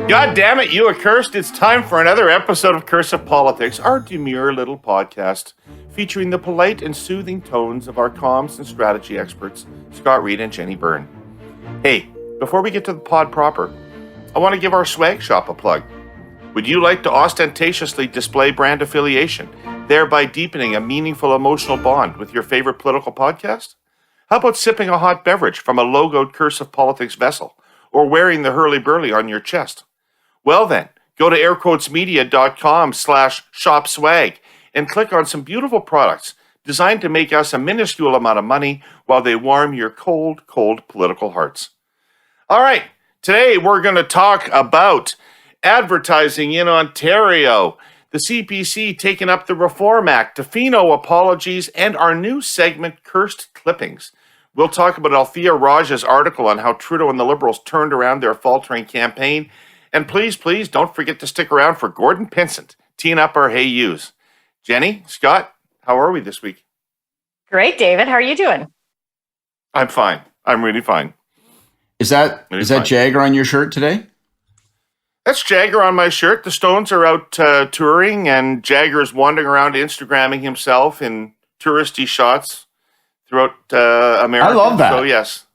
God damn it, you accursed. It's time for another episode of Curse of Politics, our demure little podcast featuring the polite and soothing tones of our comms and strategy experts, Scott Reid and Jenni Byrne. Hey, before we get to the pod proper, I want to give our swag shop a plug. Would you like to ostentatiously display brand affiliation, thereby deepening a meaningful emotional bond with your favorite political podcast? How about sipping a hot beverage from a logoed Curse of Politics vessel, or wearing the Herle on your chest? Well then, go to airquotesmedia.com/shop-swag and click on some beautiful products designed to make us a minuscule amount of money while they warm your cold, cold political hearts. All right, today we're going to talk about advertising in Ontario, the CPC taking up the Reform Act, Tofino apologies, and our new segment, Cursed Clippings. We'll talk about Althea Raj's article on how Trudeau and the Liberals turned around their faltering campaign. And please, please don't forget to stick around for Gordon Pinsent, teeing up our Hey Yous. Jenny, Scott, how are we this week? Great, David. How are you doing? I'm fine. I'm really fine. Is that Jagger on your shirt today? That's Jagger on my shirt. The Stones are out touring, and Jagger's wandering around Instagramming himself in touristy shots throughout America. I love that. So, yes.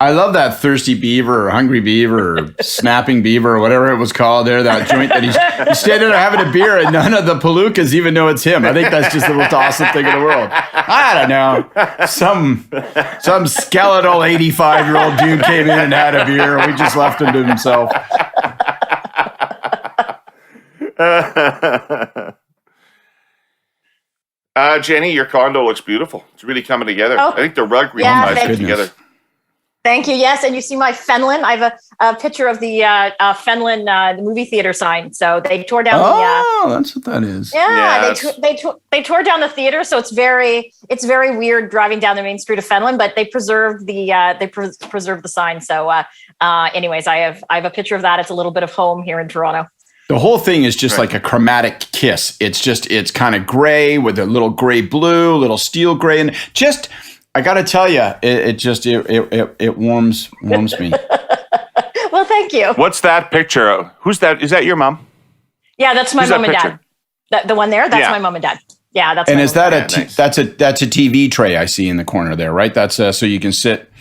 I love that Thirsty Beaver or Hungry Beaver or Snapping Beaver or whatever it was called there, that joint that he's standing there having a beer and none of the palookas even know it's him. I think that's just the most awesome thing in the world. I don't know. Some skeletal 85-year-old dude came in and had a beer. We just left him to himself. Jenny, your condo looks beautiful. It's really coming together. Oh, I think the rug really ties it together. Thank you. Yes, and you see my Fenlon. I have a picture of the Fenlon the movie theater sign. So they tore down that's what that is. Yeah, they tore down the theater, so it's very weird driving down the main street of Fenlon. But they preserved the sign. So, anyways, I have a picture of that. It's a little bit of home here in Toronto. The whole thing is just like a chromatic kiss. It's kind of gray with a little gray blue, little steel gray, and just. I got to tell you, it warms me. Well, thank you. What's that picture? Who's that? Is that your mom? Yeah, that's my mom and dad. The one there, that's my mom and dad. Yeah, that's. And is that that's a TV tray I see in the corner there, right? That's so you can sit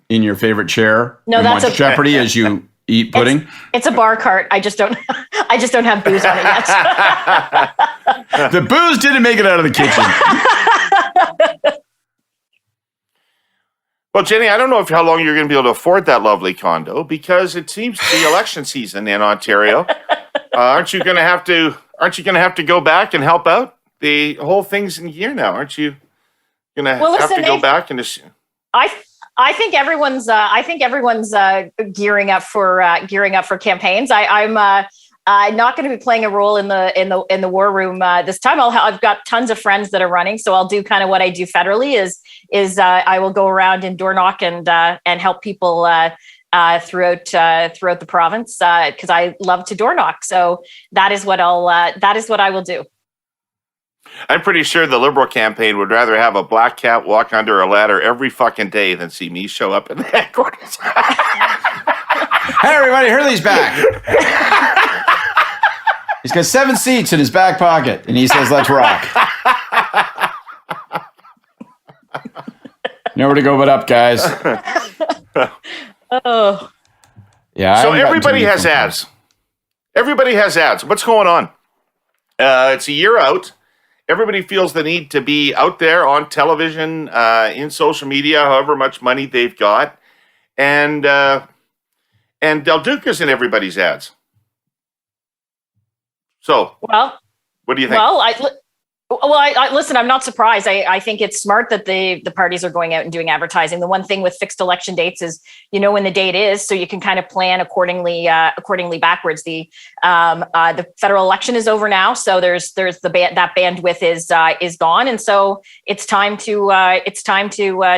in your favorite chair and watch Jeopardy as you eat pudding. It's a bar cart. I just don't have booze on it yet. The booze didn't make it out of the kitchen. Well, Jenny, I don't know how long you're going to be able to afford that lovely condo because it seems to be election season in Ontario. Aren't you going to have to go back and help out? The whole thing's in gear now. Aren't you going to have to go back and just? I think everyone's gearing up for campaigns. I'm not going to be playing a role in the war room this time. I've got tons of friends that are running, so I'll do kind of what I do federally is I will go around and door knock and help people throughout the province because I love to door knock. So that is what I will do. I'm pretty sure the Liberal campaign would rather have a black cat walk under a ladder every fucking day than see me show up in the headquarters. Hey, everybody, Herle's back. He's got 7 seats in his back pocket, and he says, "Let's rock." Nowhere to go but up, guys. Oh. Yeah. So everybody has ads. Everybody has ads. What's going on? It's a year out. Everybody feels the need to be out there on television, in social media, however much money they've got. And Del Duca's in everybody's ads. So, what do you think? Listen, I'm not surprised. I think it's smart that the parties are going out and doing advertising. The one thing with fixed election dates is when the date is, so you can kind of plan accordingly backwards. The federal election is over now, so there's that bandwidth is gone, and so it's time to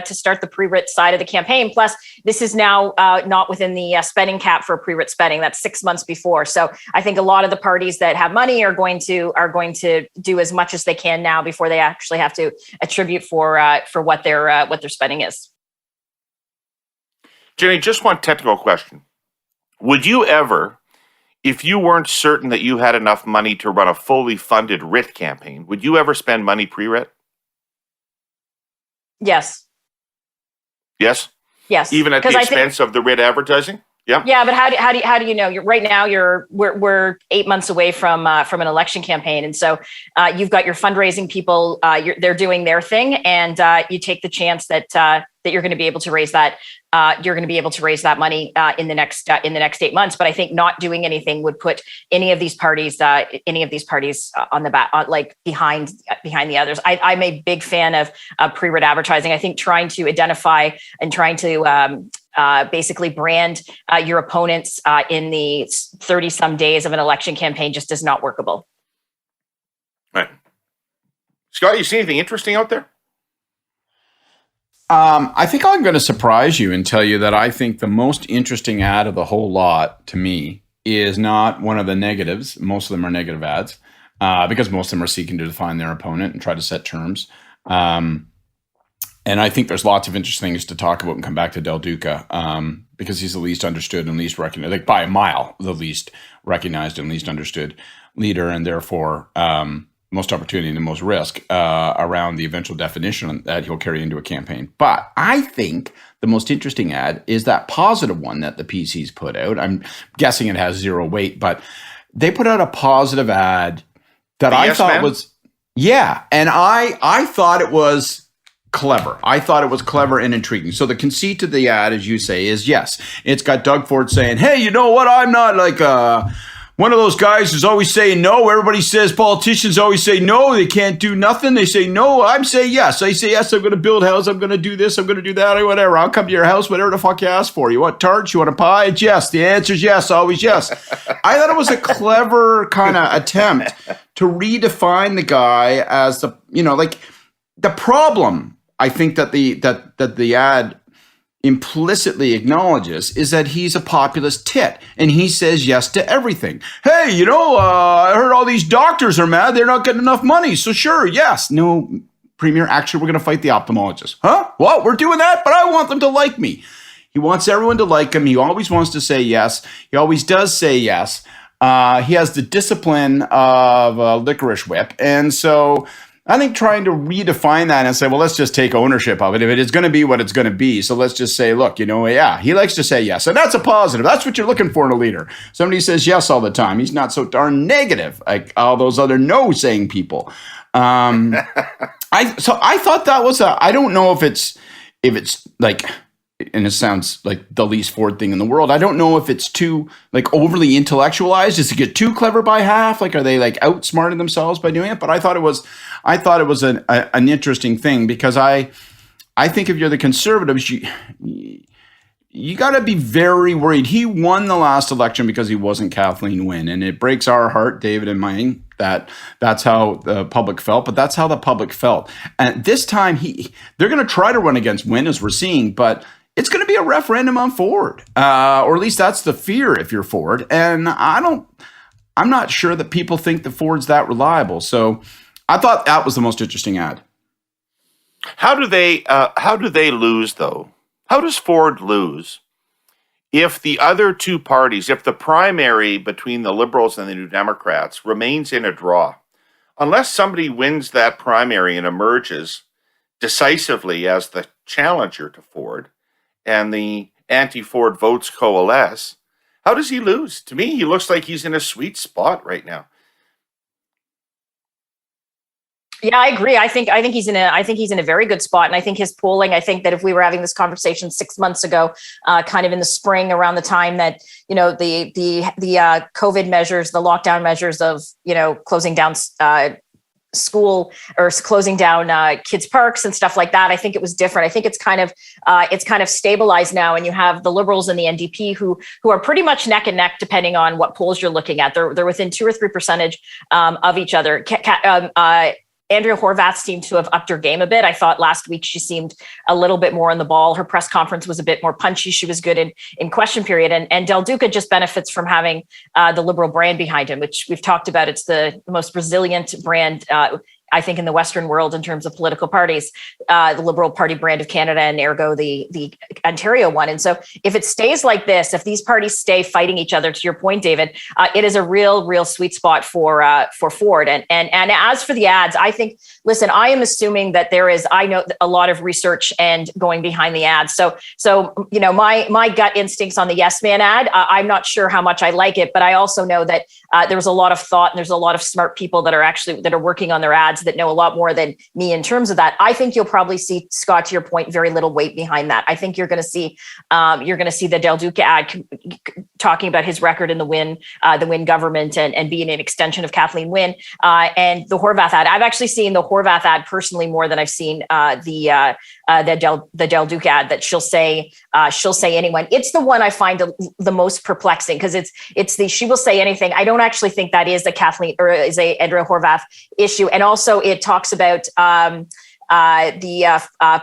start the pre-writ side of the campaign. Plus, this is now not within the spending cap for pre-writ spending. That's 6 months before. So I think a lot of the parties that have money are going to do as much as they can now before they actually have to attribute for what their spending is. Jenni, just one technical question. Would you ever, if you weren't certain that you had enough money to run a fully funded writ campaign, would you ever spend money pre-writ? Yes. Yes? Yes. Even at the expense of the writ advertising? Yeah. Yeah, but how do you know? Right now, we're 8 months away from an election campaign, and so you've got your fundraising people. They're doing their thing, and you take the chance that you're going to be able to raise that. You're going to be able to raise that money in the next 8 months. But I think not doing anything would put any of these parties on the back, like behind the others. I'm a big fan of pre-writ advertising. I think trying to identify and trying to basically brand your opponents in the 30 some days of an election campaign just is not workable. Right. Scott, you see anything interesting out there? I think I'm going to surprise you and tell you that I think the most interesting ad of the whole lot to me is not one of the negatives. Most of them are negative ads because most of them are seeking to define their opponent and try to set terms. And I think there's lots of interesting things to talk about and come back to Del Duca because he's the least understood and least recognized, like by a mile, the least recognized and least understood leader, and therefore most opportunity and the most risk around the eventual definition that he'll carry into a campaign. But I think the most interesting ad is that positive one that the PCs put out. I'm guessing it has zero weight, but they put out a positive ad that I thought was, and I thought it was clever. I thought it was clever and intriguing. So the conceit of the ad, as you say, is yes, it's got Doug Ford saying, hey, you know what? I'm not like one of those guys who's always saying no. Everybody says politicians always say no. They can't do nothing. They say no. I'm saying yes. I say yes. I'm going to build a house. I'm going to do this. I'm going to do that or whatever. I'll come to your house, whatever the fuck you ask for. You want tarts? You want a pie? It's yes. The answer is yes. Always yes. I thought it was a clever kind of attempt to redefine the guy as the, like the problem I think that the ad implicitly acknowledges is that he's a populist tit and he says yes to everything. Hey, I heard all these doctors are mad. They're not getting enough money. So sure, yes. No, Premier, actually, we're going to fight the ophthalmologist. Huh? What? We're doing that? But I want them to like me. He wants everyone to like him. He always wants to say yes. He always does say yes. He has the discipline of a licorice whip. And so I think trying to redefine that and say, well, let's just take ownership of it. If it is going to be what it's going to be. So let's just say, look, he likes to say yes. And that's a positive. That's what you're looking for in a leader. Somebody says yes all the time. He's not so darn negative like all those other no saying people. I thought that was I don't know if it's like, and it sounds like the least Ford thing in the world. I don't know if it's too like overly intellectualized. Does it get too clever by half? Like, are they like outsmarting themselves by doing it? But I thought it was an interesting thing because I think if you're the conservatives, you got to be very worried. He won the last election because he wasn't Kathleen Wynne, and it breaks our heart, David and mine, that's how the public felt. But that's how the public felt. And this time, they're going to try to run against Wynne, as we're seeing, but it's going to be a referendum on Ford, or at least that's the fear if you're Ford. And I'm not sure that people think that Ford's that reliable. So I thought that was the most interesting ad. How do they lose though? How does Ford lose if the other two parties, if the primary between the Liberals and the New Democrats remains in a draw? Unless somebody wins that primary and emerges decisively as the challenger to Ford, and the anti-Ford votes coalesce, how does he lose? To me, he looks like he's in a sweet spot right now. Yeah, I agree. I think he's in a very good spot, and I think his polling. I think that if we were having this conversation 6 months ago, kind of in the spring, around the time that the COVID measures, the lockdown measures of closing down school or closing down kids' parks and stuff like that, I think it was different. I think it's kind of stabilized now, and you have the Liberals and the NDP who are pretty much neck and neck, depending on what polls you're looking at. They're within 2 or 3% of each other. Andrea Horwath seemed to have upped her game a bit. I thought last week she seemed a little bit more on the ball. Her press conference was a bit more punchy. She was good in question period. And Del Duca just benefits from having the Liberal brand behind him, which we've talked about. It's the most resilient brand I think, in the Western world in terms of political parties, the Liberal Party brand of Canada and ergo the Ontario one. And so if it stays like this, if these parties stay fighting each other, to your point, David, it is a real sweet spot for Ford. And as for the ads, I think, listen, I am assuming that I know a lot of research and going behind the ads. So my gut instincts on the Yes Man ad, I'm not sure how much I like it, but I also know that there's a lot of thought and there's a lot of smart people that are working on their ads that know a lot more than me in terms of that. I think you'll probably see, Scott, to your point, very little weight behind that. I think you're going to see the Del Duca ad talking about his record in the Wynne government and being an extension of Kathleen Wynne, and the Horwath ad. I've actually seen the Horwath ad personally more than I've seen the Del Duca ad. That she'll say anyone. It's the one I find the most perplexing because it's the she will say anything. I don't actually think that is a Kathleen or is a Edra Horwath issue, and also it talks about the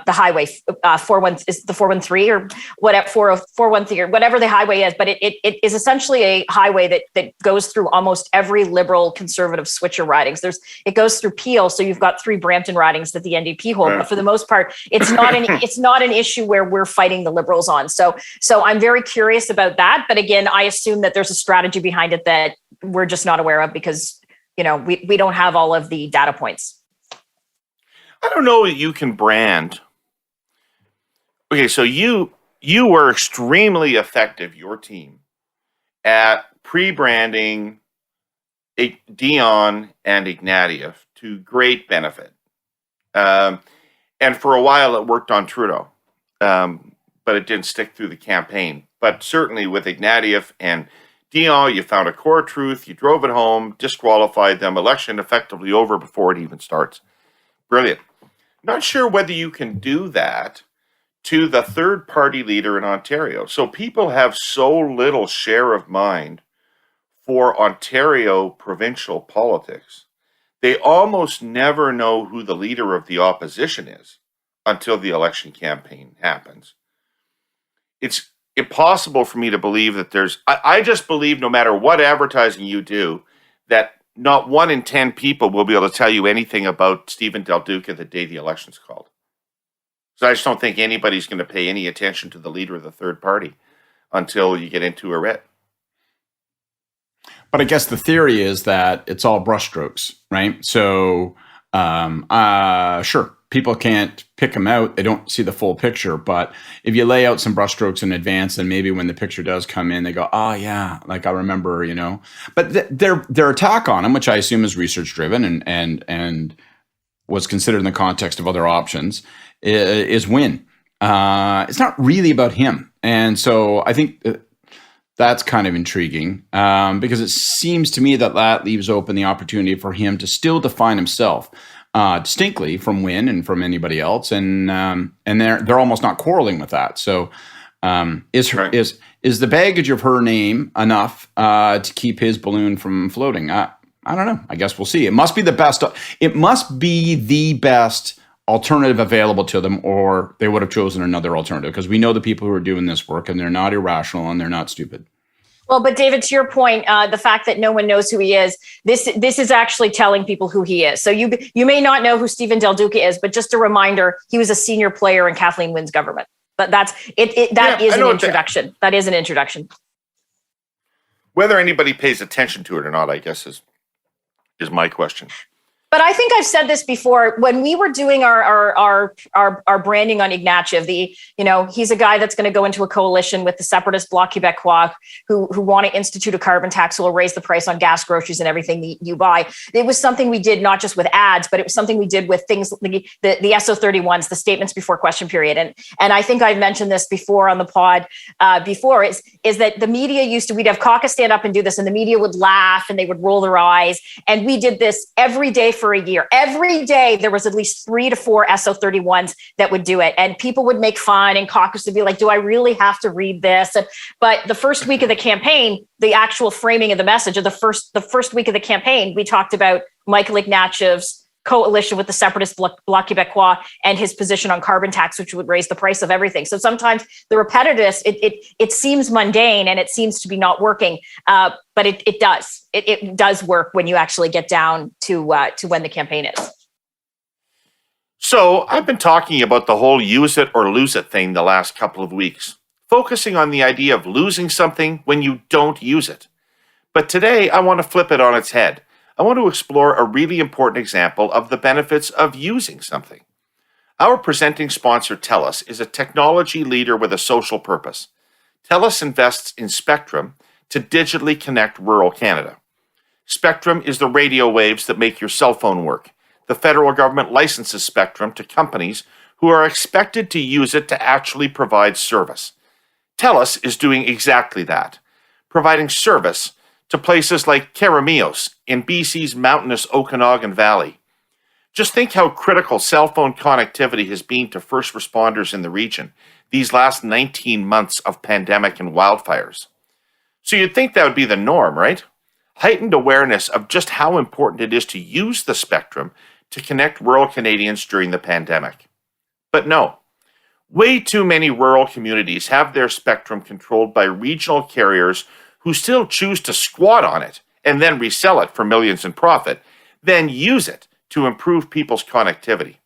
highway 413 or whatever 413 or whatever the highway is, but it is essentially a highway that goes through almost every Liberal Conservative switcher ridings. It goes through Peel, so you've got 3 Brampton ridings that the NDP hold, but for the most part, it's not an issue where we're fighting the Liberals on. So I'm very curious about that, but again, I assume that there's a strategy behind it that we're just not aware of because we don't have all of the data points. I don't know that you can brand. Okay, so you were extremely effective, your team, at pre-branding Dion and Ignatieff to great benefit. And for a while it worked on Trudeau, but it didn't stick through the campaign. But certainly with Ignatieff and Dion, you found a core truth, you drove it home, disqualified them, election effectively over before it even starts. Brilliant. Not sure whether you can do that to the third party leader in Ontario. So people have so little share of mind for Ontario provincial politics. They almost never know who the leader of the opposition is until the election campaign happens. It's impossible for me to believe that I just believe no matter what advertising you do, that not 1 in 10 people will be able to tell you anything about Stephen Del Duca the day the election's called. So I just don't think anybody's going to pay any attention to the leader of the third party until you get into a writ. But I guess the theory is that it's all brushstrokes, right? So, sure, people can't pick them out. They don't see the full picture. But if you lay out some brushstrokes in advance, then maybe when the picture does come in, they go, oh, yeah, like I remember, But their attack on him, which I assume is research-driven and was considered in the context of other options, is Wynne. It's not really about him. And so I think that's kind of intriguing because it seems to me that leaves open the opportunity for him to still define himself distinctly from Wynne and from anybody else, and they're almost not quarreling with that. So, is the baggage of her name enough to keep his balloon from floating? I don't know. I guess we'll see. It must be the best. It must be the best alternative available to them, or they would have chosen another alternative because we know the people who are doing this work, and they're not irrational and they're not stupid. Well, but David, to your point, the fact that no one knows who he is, this is actually telling people who he is. So you may not know who Stephen Del Duca is, but just a reminder, he was a senior player in Kathleen Wynne's government. But that is an introduction. That is an introduction. Whether anybody pays attention to it or not, I guess is my question. But I think I've said this before when we were doing our branding on Ignatieff. He's a guy that's going to go into a coalition with the separatist Bloc Québécois who want to institute a carbon tax who will raise the price on gas, groceries, and everything you buy. It was something we did not just with ads, but it was something we did with things like the SO31s, the statements before question period. And I think I've mentioned this before on the pod before is that the media we'd have caucus stand up and do this, and the media would laugh and they would roll their eyes, and we did this every day for a year. Every day there was at least 3 to 4 SO31s that would do it. And people would make fun, and caucus would be like, do I really have to read this? But the first week of the campaign, the actual framing of the message of the first week of the campaign, we talked about Michael Ignatieff's coalition with the separatist Bloc Québécois and his position on carbon tax, which would raise the price of everything. So sometimes the repetitiveness, it seems mundane and it seems to be not working, but it does. It does work when you actually get down to when the campaign is. So I've been talking about the whole use it or lose it thing the last couple of weeks, focusing on the idea of losing something when you don't use it. But today I want to flip it on its head. I want to explore a really important example of the benefits of using something. Our presenting sponsor, Telus, is a technology leader with a social purpose. Telus invests in spectrum to digitally connect rural Canada. Spectrum is the radio waves that make your cell phone work. The federal government licenses spectrum to companies who are expected to use it to actually provide service. Telus is doing exactly that, providing service to places like Caramios in BC's mountainous Okanagan Valley. Just think how critical cell phone connectivity has been to first responders in the region these last 19 months of pandemic and wildfires. So you'd think that would be the norm, right? Heightened awareness of just how important it is to use the spectrum to connect rural Canadians during the pandemic. But no, way too many rural communities have their spectrum controlled by regional carriers who still choose to squat on it and then resell it for millions in profit, then use it to improve people's connectivity.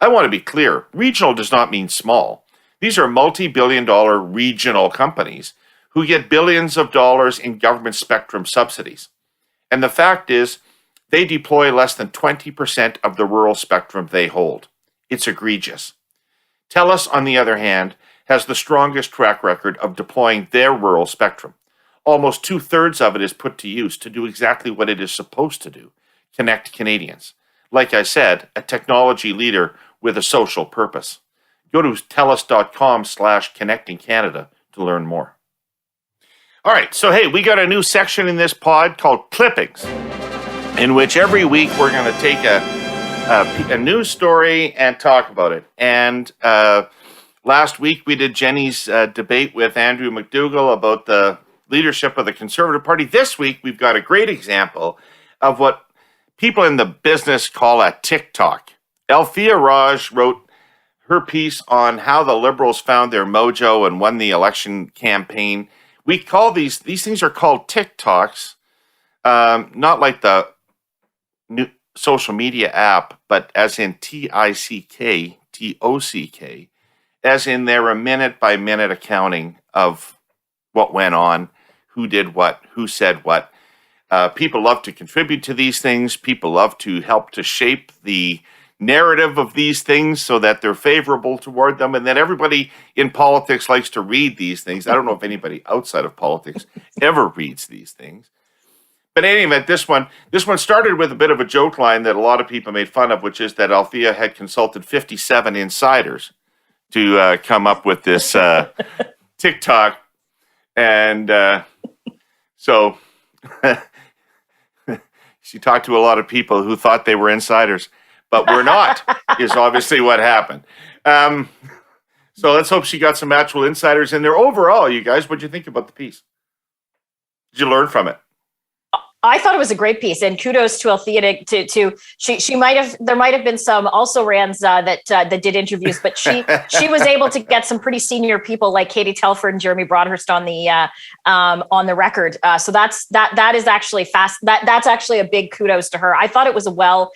I want to be clear, regional does not mean small. These are multi-billion-dollar regional companies who get billions of dollars in government spectrum subsidies. And the fact is, they deploy less than 20% of the rural spectrum they hold. It's egregious. Telus, on the other hand, has the strongest track record of deploying their rural spectrum. Almost 2/3 of it is put to use to do exactly what it is supposed to do, connect Canadians. Like I said, a technology leader with a social purpose. Go to telus.com/connectingcanada to learn more. All right, so hey, we got a new section in this pod called Clippings, in which every week we're going to take a news story and talk about it. And last week we did Jenni's debate with Andrew McDougall about the leadership of the Conservative Party. This week we've got a great example of what people in the business call a tick-tock. Althea Raj wrote her piece on how the Liberals found their mojo and won the election campaign. We call these things are called tick-tocks, not like the new social media app, but as in TICK, as in they're a minute-by-minute accounting of what went on, who did what, who said what. People love to contribute to these things. People love to help to shape the narrative of these things so that they're favorable toward them. And then everybody in politics likes to read these things. I don't know if anybody outside of politics ever reads these things. But in any event, this one started with a bit of a joke line that a lot of people made fun of, which is that Althea had consulted 57 insiders to come up with this TikTok. And so she talked to a lot of people who thought they were insiders, but were not, is obviously what happened. So let's hope she got some actual insiders in there. Overall, you guys, what'd you think about the piece? Did you learn from it? I thought it was a great piece, and kudos to Althea. She might have, there might have been some also rans that did interviews, but she was able to get some pretty senior people like Katie Telford and Jeremy Broadhurst on the record. So that is actually fast. That's actually a big kudos to her. I thought it was a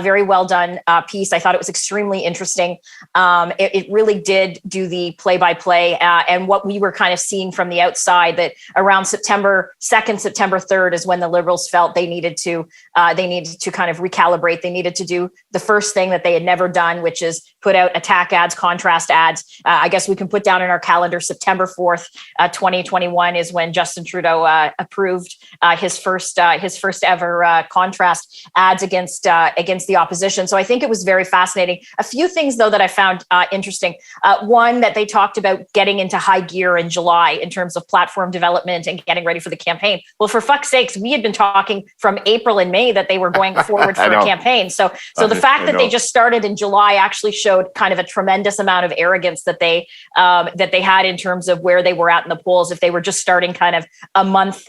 very well done piece. I thought it was extremely interesting. It really did do the play-by-play, and what we were kind of seeing from the outside, that around September 2nd, September 3rd is when the Liberals felt they needed to kind of recalibrate. They needed to do the first thing that they had never done, which is put out attack ads, contrast ads. I guess we can put down in our calendar September 4th, 2021 is when Justin Trudeau approved his first ever contrast ads against the opposition. So I think it was very fascinating. A few things though that I found interesting. One, that they talked about getting into high gear in July in terms of platform development and getting ready for the campaign. Well, for fuck's sakes, we had been talking from April and May that they were going forward for a campaign. So the fact that they just started in July actually showed kind of a tremendous amount of arrogance that they had in terms of where they were at in the polls. If they were just starting kind of a month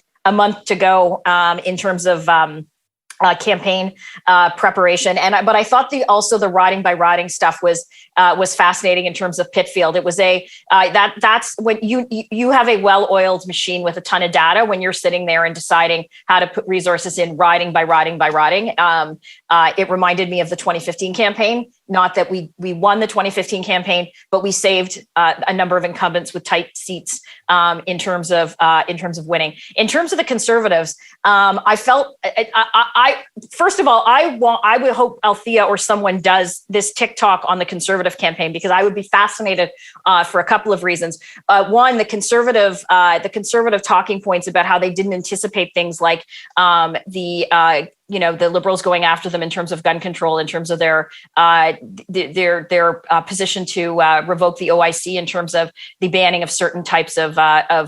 to go in terms of campaign preparation, but I thought also the riding by riding stuff was fascinating in terms of Pitfield. It was that's when you have a well-oiled machine with a ton of data when you're sitting there and deciding how to put resources in riding by riding by riding. It reminded me of the 2015 campaign. not that we won the 2015 campaign, but we saved a number of incumbents with tight seats in terms of winning. In terms of the Conservatives, I felt I first of all I would hope Althea or someone does this tick-tock on the Conservative campaign, because I would be fascinated for a couple of reasons. One, the Conservative talking points about how they didn't anticipate things like the Liberals going after them in terms of gun control, in terms of their position to revoke the OIC, in terms of the banning of certain types of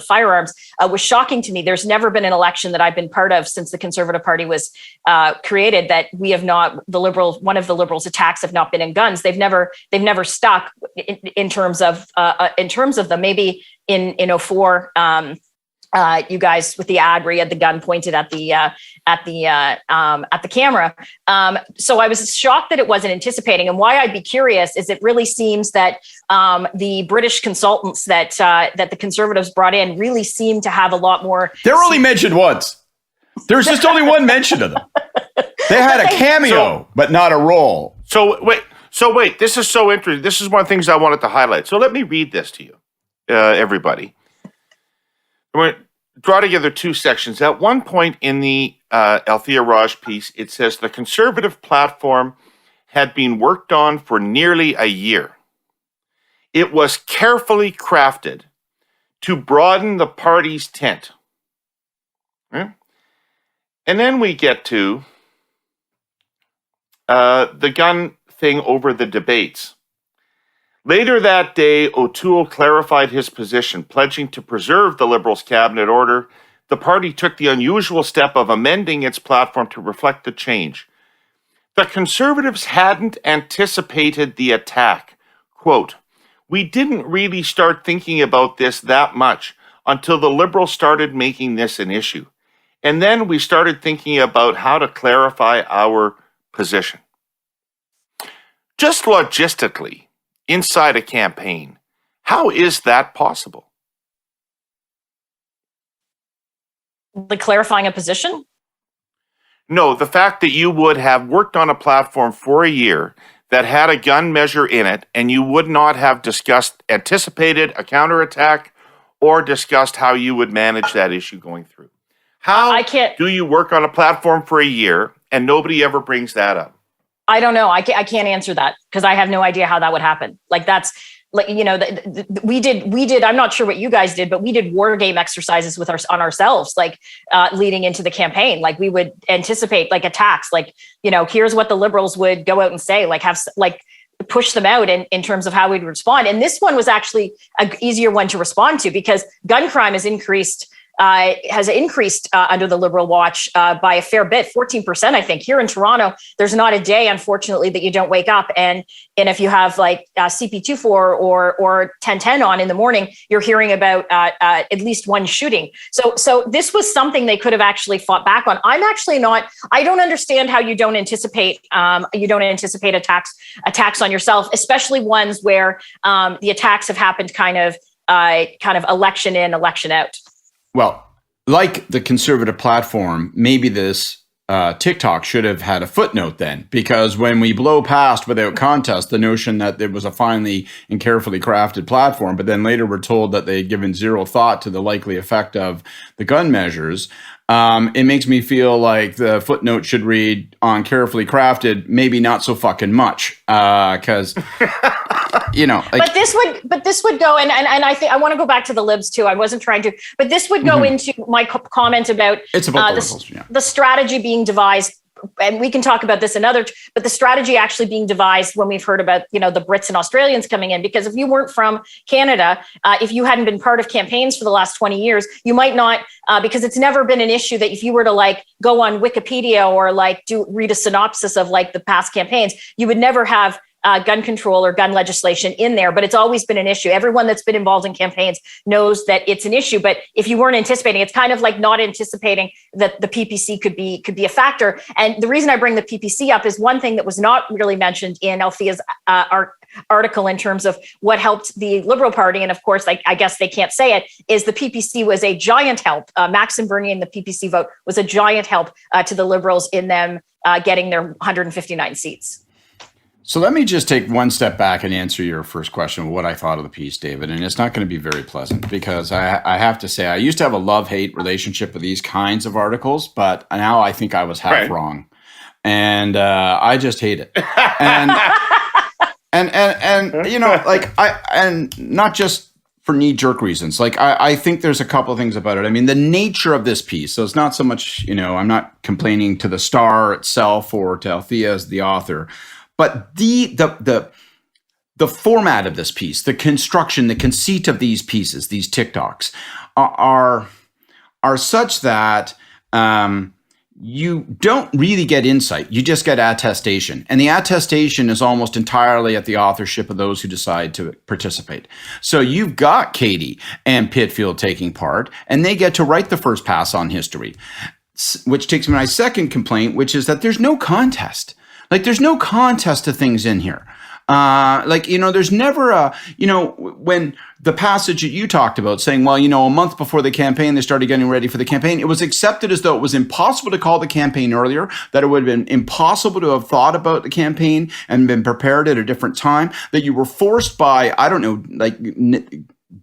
firearms, was shocking to me. There's never been an election that I've been part of since the Conservative Party was created that we have not, one of the Liberals' attacks have not been in guns. They've never stuck in terms of them. Maybe in 2004. You guys with the ad where you had the gun pointed at the camera. So I was shocked that it wasn't anticipating. And why I'd be curious is it really seems that the British consultants that the Conservatives brought in really seem to have a lot more. They're only mentioned once. There's just only one mention of them. They had a cameo, but not a role. So wait. This is so interesting. This is one of the things I wanted to highlight. So let me read this to you, everybody. We're going to draw together two sections. At one point in the Althea Raj piece, it says the Conservative platform had been worked on for nearly a year. It was carefully crafted to broaden the party's tent. Right? And then we get to the gun thing over the debates. Later that day, O'Toole clarified his position, pledging to preserve the Liberals' cabinet order. The party took the unusual step of amending its platform to reflect the change. The Conservatives hadn't anticipated the attack. Quote, "We didn't really start thinking about this that much until the Liberals started making this an issue. And then we started thinking about how to clarify our position." Just logistically, inside a campaign, how is that possible? Like clarifying a position? No, the fact that you would have worked on a platform for a year that had a gun measure in it, and you would not have anticipated a counterattack or discussed how you would manage that issue going through. How do you work on a platform for a year and nobody ever brings that up? I don't know. I can't answer that because I have no idea how that would happen. Like that's like, we did, I'm not sure what you guys did, but we did war game exercises on ourselves, like leading into the campaign. Like we would anticipate like attacks, like, here's what the Liberals would go out and say, like push them out in terms of how we'd respond. And this one was actually an easier one to respond to because gun crime has increased under the Liberal watch by a fair bit, 14%, I think. Here in Toronto, there's not a day, unfortunately, that you don't wake up. And if you have like CP24 or 1010 on in the morning, you're hearing about at least one shooting. So this was something they could have actually fought back on. I don't understand how you don't anticipate attacks on yourself, especially ones where the attacks have happened kind of election in, election out. Well, like the Conservative platform, maybe this tick-tock should have had a footnote then, because when we blow past without contest the notion that it was a finely and carefully crafted platform, but then later we're told that they'd given zero thought to the likely effect of the gun measures, it makes me feel like the footnote should read on carefully crafted, maybe not so fucking much, because... but this would go, and I think I want to go back to the Libs too. I wasn't trying to, but this would go into my comment about the strategy being devised. And we can talk about this but the strategy actually being devised when we've heard about, the Brits and Australians coming in, because if you weren't from Canada, if you hadn't been part of campaigns for the last 20 years, you might not, because it's never been an issue that if you were to like go on Wikipedia or like read a synopsis of like the past campaigns, you would never have gun control or gun legislation in there, but it's always been an issue. Everyone that's been involved in campaigns knows that it's an issue, but if you weren't anticipating, it's kind of like not anticipating that the PPC could be a factor. And the reason I bring the PPC up is one thing that was not really mentioned in Althea's article in terms of what helped the Liberal Party, and of course, I guess they can't say it, is the PPC was a giant help. Maxim Bernier and the PPC vote was a giant help to the Liberals in them getting their 159 seats. So let me just take one step back and answer your first question of what I thought of the piece, David. And it's not going to be very pleasant because I have to say I used to have a love-hate relationship with these kinds of articles, but now I think I was half wrong. And I just hate it. And and you know, like and not just for knee-jerk reasons. Like I think there's a couple of things about it. I mean, the nature of this piece. So it's not so much, you know, I'm not complaining to the Star itself or to Althea as the author, but the format of this piece, the construction, the conceit of these pieces, these tick-tocks, are such that you don't really get insight. You just get attestation. And the attestation is almost entirely at the authorship of those who decide to participate. So you've got Katie and Pitfield taking part, and they get to write the first pass on history, which takes me to my second complaint, which is that there's no contest. Like, there's no contest to things in here. Like, you know, there's never a, you know, when the passage that you talked about saying, well, you know, a month before the campaign, they started getting ready for the campaign. It was accepted as though it was impossible to call the campaign earlier, that it would have been impossible to have thought about the campaign and been prepared at a different time, that you were forced by, I don't know, like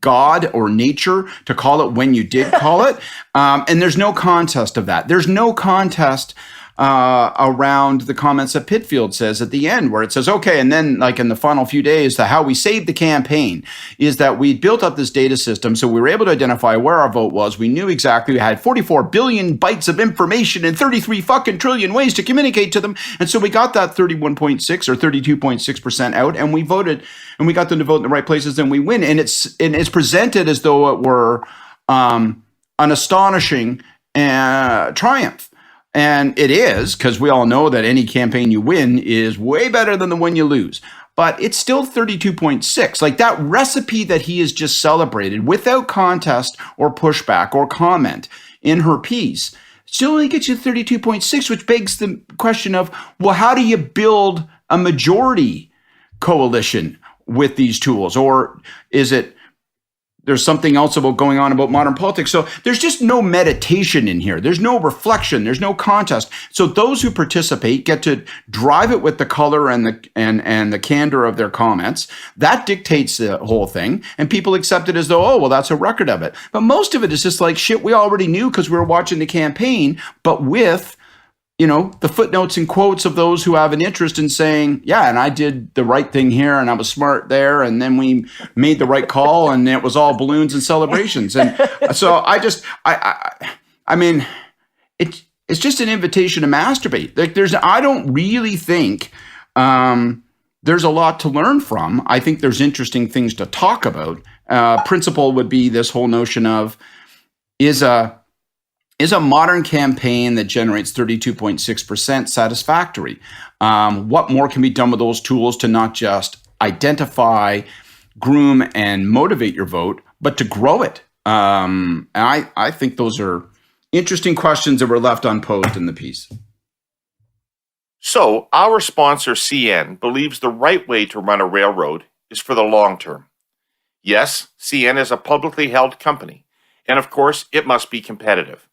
God or nature to call it when you did call it. And there's no contest of that. There's no contest around the comments that Pitfield says at the end, where it says, okay, and then like in the final few days, how we saved the campaign is that we built up this data system, so we were able to identify where our vote was. We knew exactly, we had 44 billion bytes of information and 33 fucking trillion ways to communicate to them, and so we got that 31.6 or 32.6% out, and we voted, and we got them to vote in the right places, and we win. And it's presented as though it were an astonishing triumph. And it is, because we all know that any campaign you win is way better than the one you lose. But it's still 32.6. Like, that recipe that he has just celebrated without contest or pushback or comment in her piece still only gets you 32.6, which begs the question of, well, how do you build a majority coalition with these tools? Or is it there's something else going on about modern politics? So there's just no meditation in here. There's no reflection. There's no contest. So those who participate get to drive it with the color and the candor of their comments. That dictates the whole thing. And people accept it as though, oh, well, that's a record of it. But most of it is just like shit we already knew because we were watching the campaign, but with, you know, the footnotes and quotes of those who have an interest in saying, yeah, and I did the right thing here and I was smart there. And then we made the right call and it was all balloons and celebrations. And so I mean, it's just an invitation to masturbate. Like, I don't really think there's a lot to learn from. I think there's interesting things to talk about. Principle would be this whole notion of, is a modern campaign that generates 32.6% satisfactory? What more can be done with those tools to not just identify, groom, and motivate your vote, but to grow it? And I think those are interesting questions that were left unposed in the piece. So our sponsor, CN, believes the right way to run a railroad is for the long term. Yes, CN is a publicly held company, and of course, it must be competitive.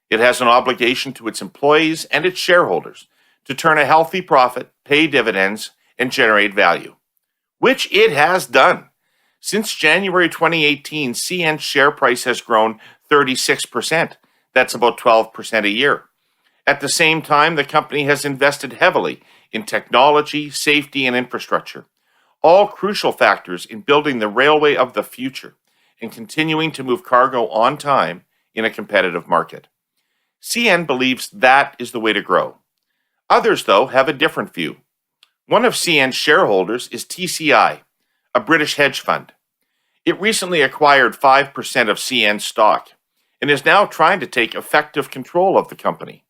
It has an obligation to its employees and its shareholders to turn a healthy profit, pay dividends, and generate value, which it has done. Since January 2018, CN's share price has grown 36%. That's about 12% a year. At the same time, the company has invested heavily in technology, safety, and infrastructure, all crucial factors in building the railway of the future and continuing to move cargo on time in a competitive market. CN believes that is the way to grow. Others, though, have a different view. One of CN's shareholders is TCI, a British hedge fund. It recently acquired 5% of CN's stock and is now trying to take effective control of the company.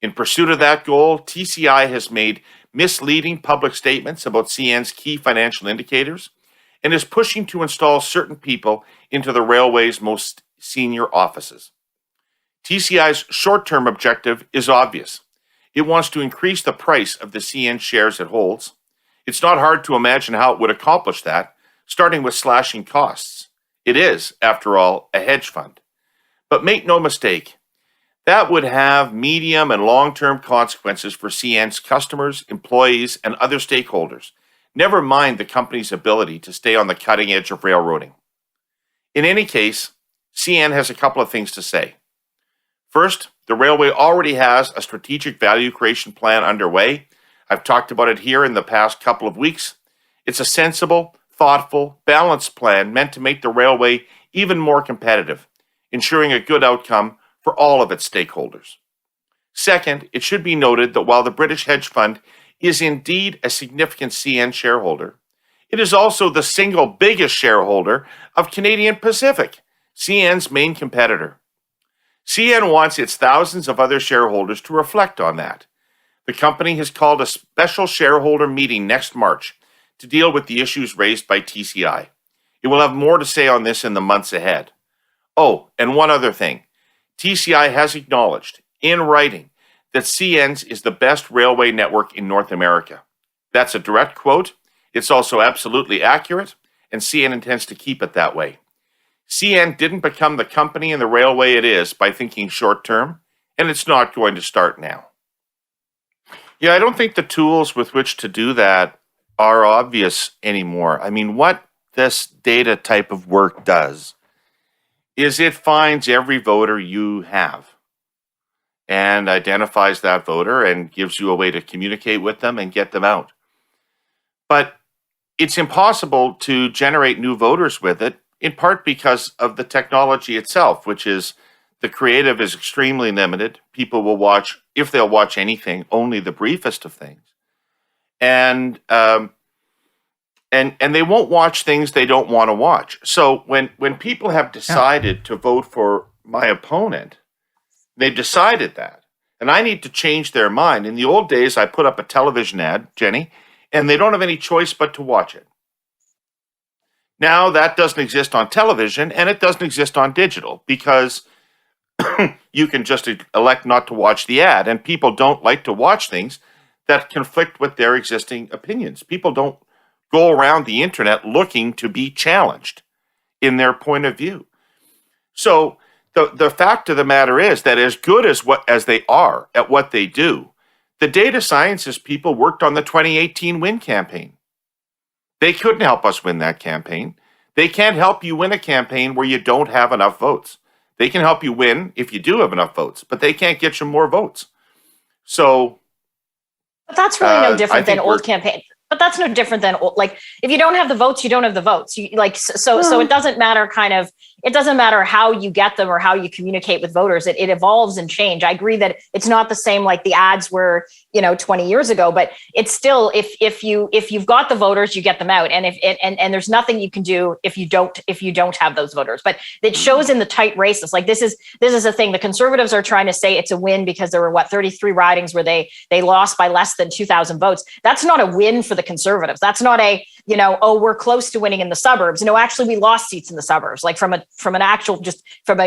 In pursuit of that goal, TCI has made misleading public statements about CN's key financial indicators and is pushing to install certain people into the railway's most senior offices. TCI's short-term objective is obvious. It wants to increase the price of the CN shares it holds. It's not hard to imagine how it would accomplish that, starting with slashing costs. It is, after all, a hedge fund. But make no mistake, That would have medium and long-term consequences for CN's customers, employees, and other stakeholders, never mind the company's ability to stay on the cutting edge of railroading. In any case, CN has a couple of things to say. First, the railway already has a strategic value creation plan underway. I've talked about it here in the past couple of weeks. It's a sensible, thoughtful, balanced plan meant to make the railway even more competitive, ensuring a good outcome for all of its stakeholders. Second, it should be noted that while the British hedge fund is indeed a significant CN shareholder, it is also the single biggest shareholder of Canadian Pacific, CN's main competitor. CN wants its thousands of other shareholders to reflect on that. The company has called a special shareholder meeting next March to deal with the issues raised by TCI. It will have more to say on this in the months ahead. Oh, and one other thing. TCI has acknowledged, in writing, that CN's is the best railway network in North America. That's a direct quote. It's also absolutely accurate, and CN intends to keep it that way. CN didn't become the company and the railway it is by thinking short term, and it's not going to start now. Yeah, I don't think the tools with which to do that are obvious anymore. I mean, what this data type of work does is it finds every voter you have and identifies that voter and gives you a way to communicate with them and get them out. But it's impossible to generate new voters with it, in part because of the technology itself, which is the creative is extremely limited. People will watch, if they'll watch anything, only the briefest of things. And they won't watch things they don't want to watch. So when people have decided to vote for my opponent, they've decided that. And I need to change their mind. In the old days, I put up a television ad, Jenny, and they don't have any choice but to watch it. Now that doesn't exist on television, and it doesn't exist on digital, because you can just elect not to watch the ad, and people don't like to watch things that conflict with their existing opinions. People don't go around the internet looking to be challenged in their point of view. So the fact of the matter is that as good as they are at what they do, the data sciences people worked on the 2018 Win campaign. They couldn't help us win that campaign. They can't help you win a campaign where you don't have enough votes. They can help you win if you do have enough votes, but they can't get you more votes. So but that's really no different than old campaign. But that's no different than like if you don't have the votes, you don't have the votes. You like so it doesn't matter it doesn't matter how you get them or how you communicate with voters. It evolves and change. I agree that it's not the same like the ads were, 20 years ago, but it's still if you've got the voters, you get them out. And and there's nothing you can do if you don't have those voters. But it shows in the tight races. Like this is a thing. The Conservatives are trying to say it's a win because there were 33 ridings where they lost by less than 2,000 votes. That's not a win for the Conservatives. That's not a, we're close to winning in the suburbs. No, actually we lost seats in the suburbs. Like from an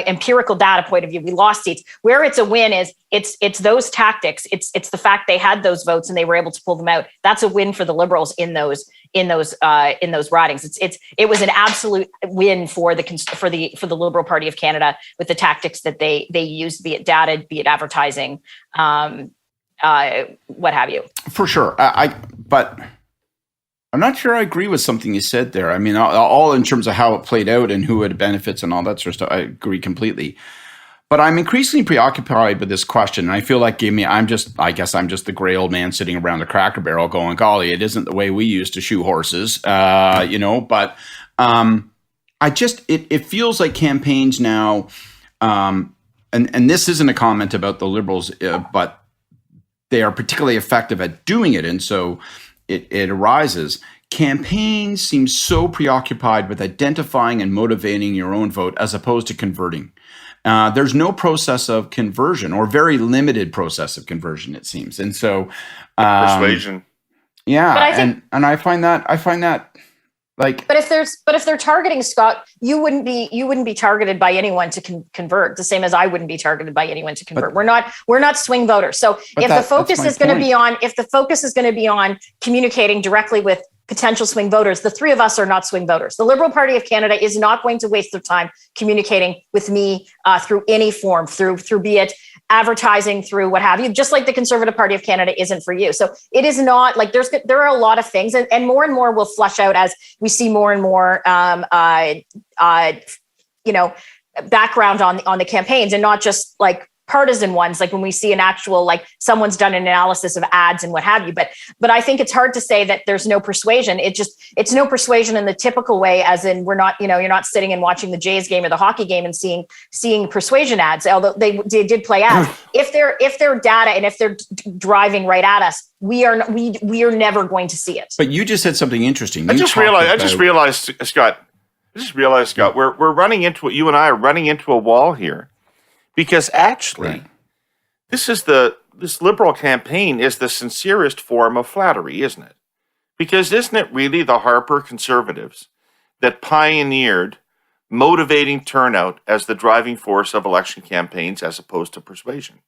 empirical data point of view, we lost seats. Where it's a win is it's those tactics. It's the fact they had those votes and they were able to pull them out. That's a win for the Liberals in those ridings. It was an absolute win for the Liberal Party of Canada with the tactics that they used, be it data, be it advertising, what have you. For sure. But I'm not sure I agree with something you said there. I mean, all in terms of how it played out and who it benefits and all that sort of stuff, I agree completely. But I'm increasingly preoccupied with this question. And I feel like I guess I'm just the gray old man sitting around the Cracker Barrel going, golly, it isn't the way we used to shoe horses, but it feels like campaigns now, and this isn't a comment about the Liberals, but they are particularly effective at doing it. And so it arises. Campaigns seem so preoccupied with identifying and motivating your own vote as opposed to converting. There's no process of conversion, or very limited process of conversion, it seems. And so persuasion. Yeah. But I find that like, but if they're targeting, Scott, you wouldn't be targeted by anyone to convert, the same as I wouldn't be targeted by anyone to convert. We're not swing voters. So if the focus is going to be on communicating directly with potential swing voters. The three of us are not swing voters. The Liberal Party of Canada is not going to waste their time communicating with me through any form, through be it advertising, through what have you, just like the Conservative Party of Canada isn't for you. So it is not like there are a lot of things, and more will flush out as we see more and more, background on the campaigns, and not just like partisan ones, like when we see an actual, like someone's done an analysis of ads and what have you. But I think it's hard to say that there's no persuasion. It's no persuasion in the typical way, as in you're not sitting and watching the Jays game or the hockey game and seeing persuasion ads, although they did play ads. If they're data and if they're driving right at us, we are never going to see it. But you just said something interesting. I just realized, Scott, we're running into, you and I are running into a wall here. Because actually, this Liberal campaign is the sincerest form of flattery, isn't it? Because isn't it really the Harper Conservatives that pioneered motivating turnout as the driving force of election campaigns as opposed to persuasion?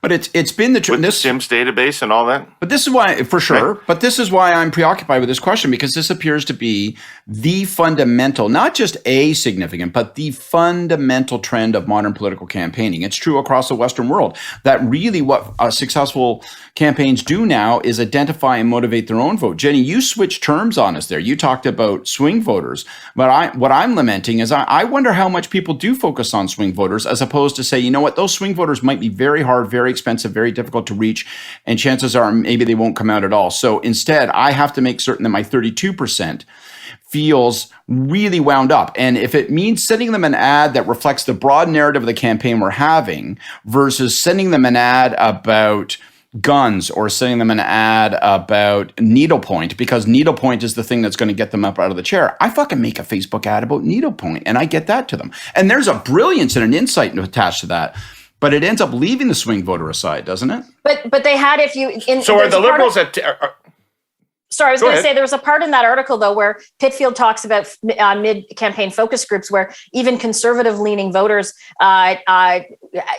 But it's been the with the Sims database and all that. But this is why, for sure. Right. But this is why I'm preoccupied with this question, because this appears to be the fundamental, not just a significant, but the fundamental trend of modern political campaigning. It's true across the Western world that really what successful campaigns do now is identify and motivate their own vote. Jenni, you switched terms on us there. You talked about swing voters, but what I'm lamenting is I wonder how much people do focus on swing voters, as opposed to say, you know what, those swing voters might be very hard, very expensive, very difficult to reach, and chances are maybe they won't come out at all. So instead, I have to make certain that my 32% feels really wound up. And if it means sending them an ad that reflects the broad narrative of the campaign we're having versus sending them an ad about guns or sending them an ad about needlepoint, because needlepoint is the thing that's going to get them up out of the chair, I fucking make a Facebook ad about needlepoint and I get that to them. And there's a brilliance and an insight attached to that. But it ends up leaving the swing voter aside, doesn't it? But they had, so are the Liberals Sorry, I was going to say there was a part in that article, though, where Pitfield talks about mid-campaign focus groups where even conservative-leaning voters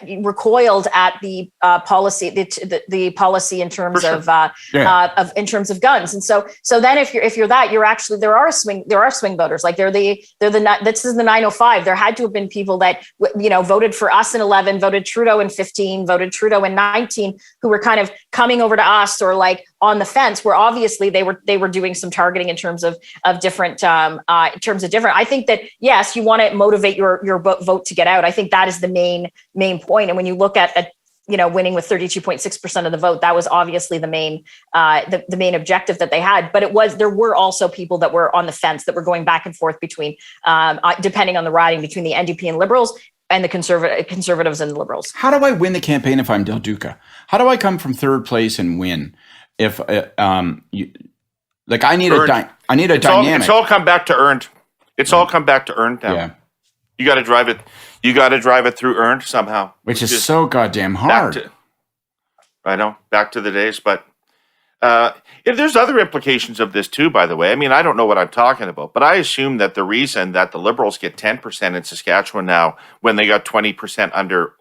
recoiled at the policy, the policy in terms of guns. And so then if you're that, you're actually there are swing voters, like this is the 905. There had to have been people that voted for us in 11, voted Trudeau in 15, voted Trudeau in 19, who were kind of coming over to us or like on the fence, where obviously they were doing some targeting in terms of different. I think that yes, you want to motivate your vote to get out. I think that is the main point. And when you look at winning with 32.6% of the vote, that was obviously the main objective that they had. But there were also people that were on the fence, that were going back and forth between, depending on the riding, between the NDP and Liberals and the conservatives and the Liberals. How do I win the campaign if I'm Del Duca? How do I come from third place and win? If I need earned. I need a dynamic. It's all come back to earned. It's all come back to earned now. Yeah. You got to drive it. You got to drive it through earned somehow, which is so goddamn hard. I know, back to the days, but there's other implications of this too. By the way, I mean, I don't know what I'm talking about, but I assume that the reason that the Liberals get 10% in Saskatchewan now, when they got 20% under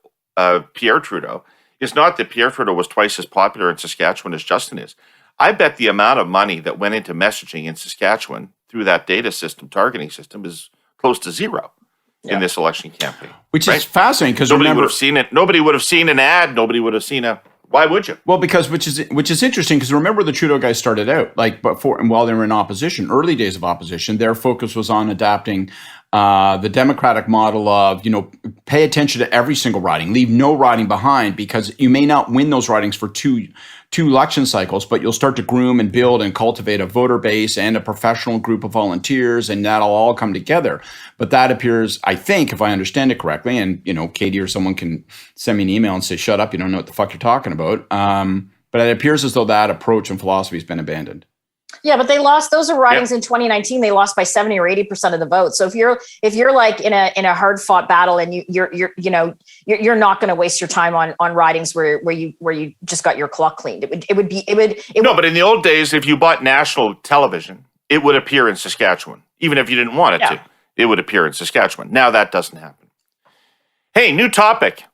Pierre Trudeau, is not that Pierre Trudeau was twice as popular in Saskatchewan as Justin is. I bet the amount of money that went into messaging in Saskatchewan through that data system, targeting system, is close to zero in this election campaign. Which is fascinating, because nobody would have seen it. Nobody would have seen an ad. Nobody would have seen Why would you? Well, because which is interesting, because remember the Trudeau guys started out while they were in opposition, early days of opposition, their focus was on adapting the Democratic model of, pay attention to every single riding, leave no riding behind, because you may not win those ridings for two election cycles, but you'll start to groom and build and cultivate a voter base and a professional group of volunteers, and that'll all come together. But that appears, I think, if I understand it correctly, and, Katie or someone can send me an email and say, shut up, you don't know what the fuck you're talking about. But it appears as though that approach and philosophy has been abandoned. Yeah, but they lost. Those are ridings in 2019. They lost by 70 or 80% of the vote. So if you're like in a hard fought battle and you're not going to waste your time on ridings where you just got your clock cleaned. No, but in the old days, if you bought national television, it would appear in Saskatchewan, even if you didn't want it to. It would appear in Saskatchewan. Now that doesn't happen. Hey, new topic.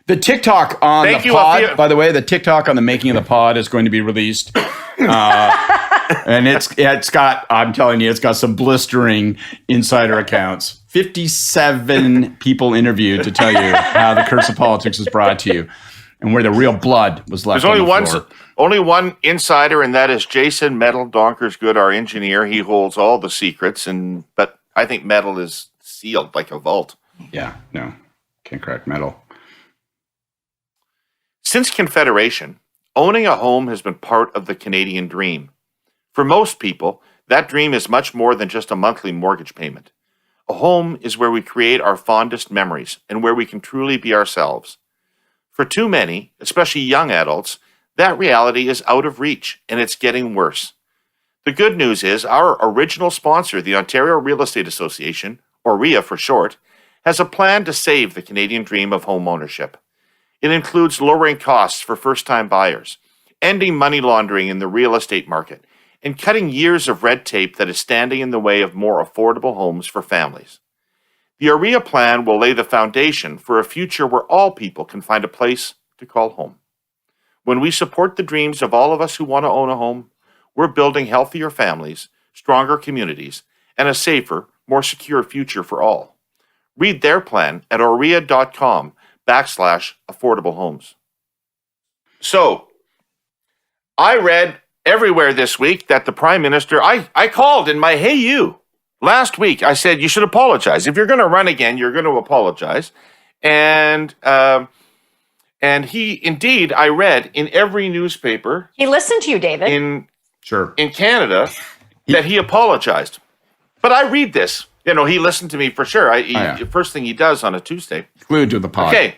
The TikTok on Thank the you, pod, Afia. by the way, the TikTok on the making of the pod is going to be released. And it's got, I'm telling you, it's got some blistering insider accounts. 57 people interviewed to tell you how the curse of politics was brought to you and where the real blood was left There's on the floor. only one insider, and that is Jason Metal Donkersgood, our engineer. He holds all the secrets, but I think metal is sealed like a vault. Yeah, no, can't crack metal. Since Confederation, owning a home has been part of the Canadian dream. For most people, that dream is much more than just a monthly mortgage payment. A home is where we create our fondest memories and where we can truly be ourselves. For too many, especially young adults, that reality is out of reach and it's getting worse. The good news is our original sponsor, the Ontario Real Estate Association, or RIA for short, has a plan to save the Canadian dream of home ownership. It includes lowering costs for first-time buyers, ending money laundering in the real estate market, and cutting years of red tape that is standing in the way of more affordable homes for families. The AREA plan will lay the foundation for a future where all people can find a place to call home. When we support the dreams of all of us who want to own a home, we're building healthier families, stronger communities, and a safer, more secure future for all. Read their plan at orea.com/affordable homes. So, I read everywhere this week that the Prime Minister, I called in my Hey You last week. I said, you should apologize. If you're going to run again, you're going to apologize. And he, indeed, I read in every newspaper. He listened to you, David. In Canada, that he apologized. But I read this. You know, he listened to me for sure. First thing he does on a Tuesday. Glued to the pod. Okay.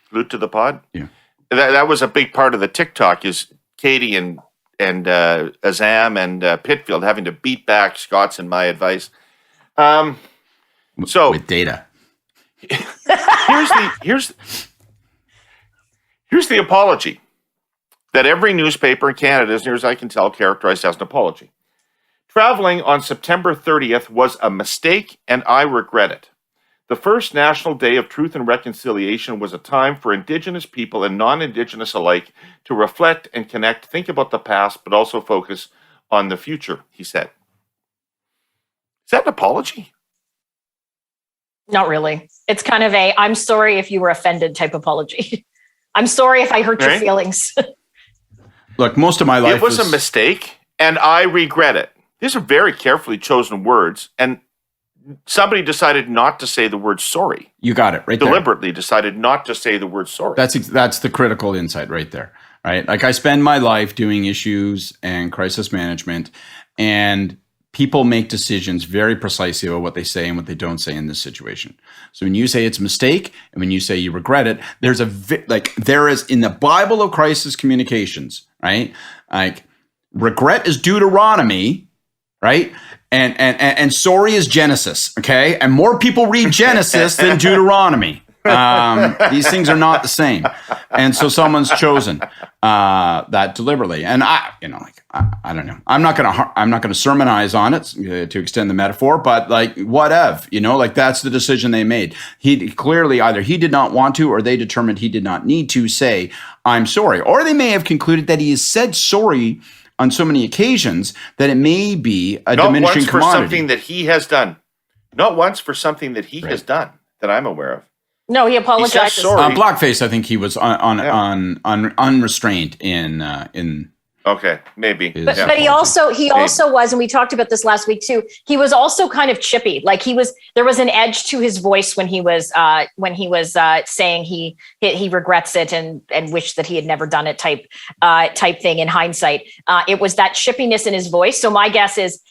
Glued to the pod? Yeah. That was a big part of the TikTok is Katie and Azam and Pitfield having to beat back Scott's and my advice. So with data. here's the apology that every newspaper in Canada, as near as I can tell, characterized as an apology. Traveling on September 30th was a mistake, and I regret it. The first National Day of Truth and Reconciliation was a time for Indigenous people and non-Indigenous alike to reflect and connect, think about the past, but also focus on the future, he said. Is that an apology? Not really. It's kind of a, I'm sorry if you were offended type apology. I'm sorry if I hurt your feelings. Look, most of my life it was a mistake, and I regret it. These are very carefully chosen words, and somebody decided not to say the word sorry. You got it right Deliberately there. decided not to say the word sorry. That's the critical insight right there, right? Like I spend my life doing issues and crisis management, and people make decisions very precisely about what they say and what they don't say in this situation. So when you say it's a mistake and when you say you regret it, there is in the Bible of crisis communications, right? Like regret is Deuteronomy, right? And sorry is Genesis, okay? And more people read Genesis than Deuteronomy. These things are not the same. And so someone's chosen that deliberately. And I don't know. I'm not going to sermonize on it to extend the metaphor, but like whatever, that's the decision they made. He clearly either he did not want to or they determined he did not need to say, I'm sorry. Or they may have concluded that he has said sorry on so many occasions that it may be a diminishing commodity. Not once for something that he has done. Not once for something that he has done that I'm aware of. No, he apologized. Sorry. Blackface, I think he was unrestrained in. Okay, maybe. But he also was, and we talked about this last week too. He was also kind of chippy. Like there was an edge to his voice when he was saying he regrets it and wished that he had never done it type thing. In hindsight, it was that chippiness in his voice. So my guess is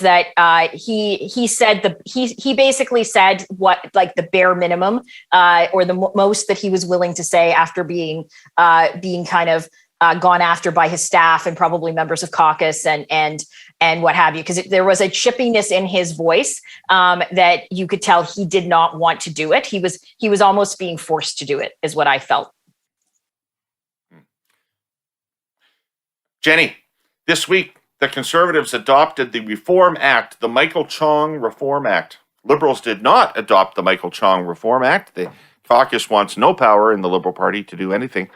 that he said he basically said what like the bare minimum or the most that he was willing to say after being kind of gone after by his staff and probably members of caucus and what have you, because there was a chippiness in his voice that you could tell he did not want to do it. He was almost being forced to do it, is what I felt. Jenny, this week the Conservatives adopted the Reform Act, the Michael Chong Reform Act. Liberals did not adopt the Michael Chong Reform Act. The caucus wants no power in the Liberal Party to do anything.